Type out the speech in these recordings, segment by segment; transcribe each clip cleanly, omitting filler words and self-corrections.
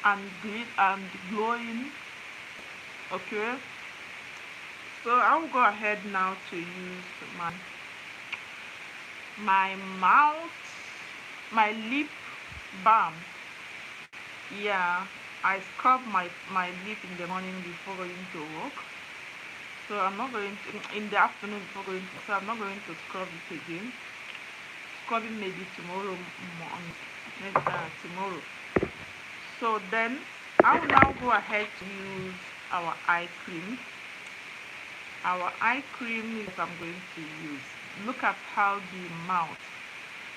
and glowing. Okay, so I'll go ahead now to use my mouth, my lip balm. Yeah, I scrub my lip in the morning before going to work. So I'm not going to in the afternoon before going to. So I'm not going to scrub it again. Scrubbing maybe tomorrow morning, maybe tomorrow. So then I will now go ahead to use our eye cream. Our eye cream is what I'm going to use. Look at how the mouth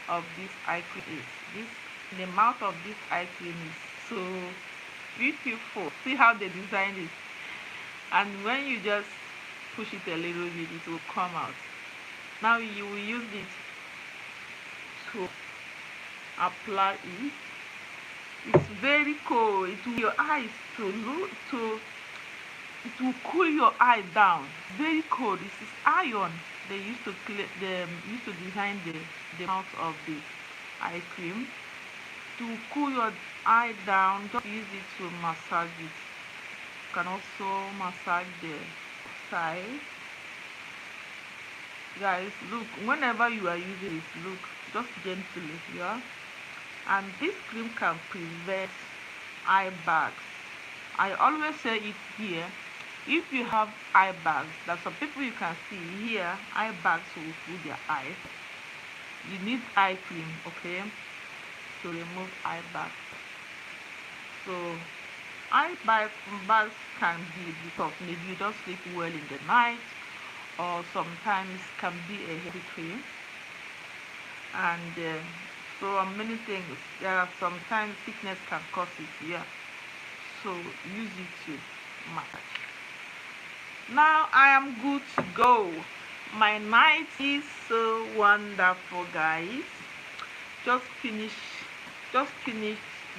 of this eye cream is. The mouth of this eye cream is so beautiful. See how they designed it. And when you just push it a little bit, it will come out. Now you will use it to apply it. It's very cold. It will your eyes to look to it will cool your eye down. Very cold. This is iron. They used to clear they used to design the mouth of the eye cream. To cool your eye down, just use it to massage it. You can also massage the side. Guys, look, whenever you are using it, look, just gently, yeah. And this cream can prevent eye bags. I always say it here. If you have eye bags, that some people you can see here, eye bags will fool their eyes. You need eye cream, okay, to remove eye bags. So bags can be because maybe you don't sleep well in the night, or sometimes can be a heavy cream, and so many things. There are sometimes sickness can cause it, yeah. So use it to massage. Now I am good to go. My night is so wonderful, guys. Just finished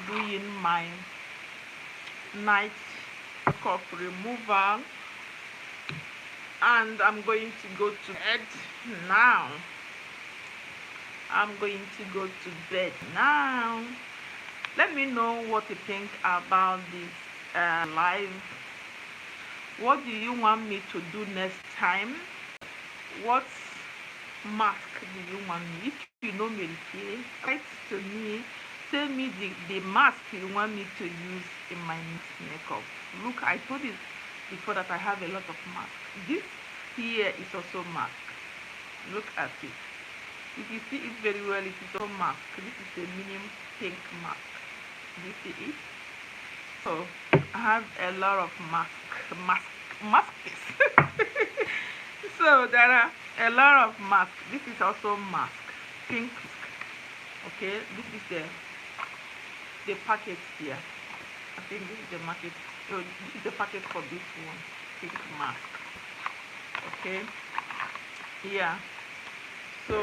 doing my night makeup removal, and I'm going to go to bed now. I'm going to go to bed now. Let me know what you think about this live. What do you want me to do next time? What mask do you want me? If you know me, write to me. Tell me the mask you want me to use in my next makeup. Look, I told you before that I have a lot of masks. This here is also mask. Look at it. If you see it very well, it is also mask. This is the medium pink mask. Do you see it? So I have a lot of masks. So there are a lot of masks. This is also mask, pink mask. Okay, this is the packet here. I think this is the market. Oh, this is the packet for this one, pink mask. Okay, yeah. So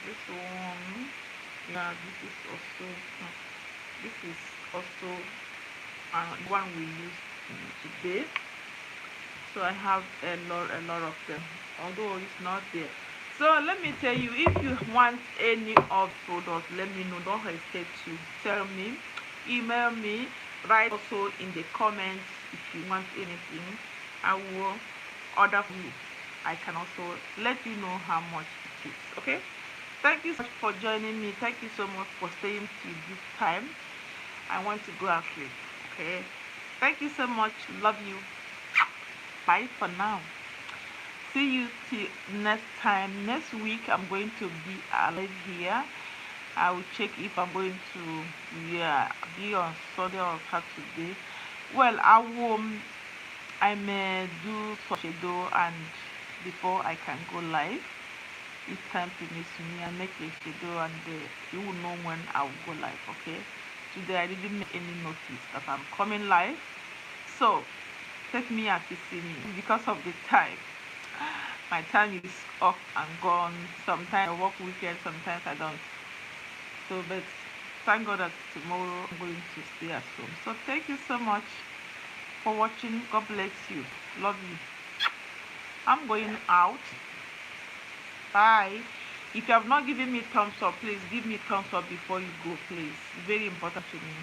this one, yeah, this is also one we use today. So I have a lot of them, although it's not there. So let me tell you, if you want any of products, let me know. Don't hesitate to tell me, email me, write also in the comments if you want anything. I will order for you. I can also let you know how much it is. Okay, thank you so much for joining me. Thank you so much for staying till this time. I want to go and sleep. Okay, thank you so much. Love you. Bye for now. See you till next time. Next week I'm going to be alive here. I will check if I'm going to be on Sunday or Saturday. Well, I may do such a do, and before I can go live, if time permits me, I make a schedule, and you will know when I will go live. Okay, today I didn't make any notice that I'm coming live, so take me as you see me because of the time. My time is off and gone. Sometimes I work weekend, sometimes I don't. So, but thank God that tomorrow I'm going to stay at home. So thank you so much for watching. God bless you. Love you. I'm going out. Bye. If you have not given me thumbs up, please give me thumbs up before you go, please. It's very important to me.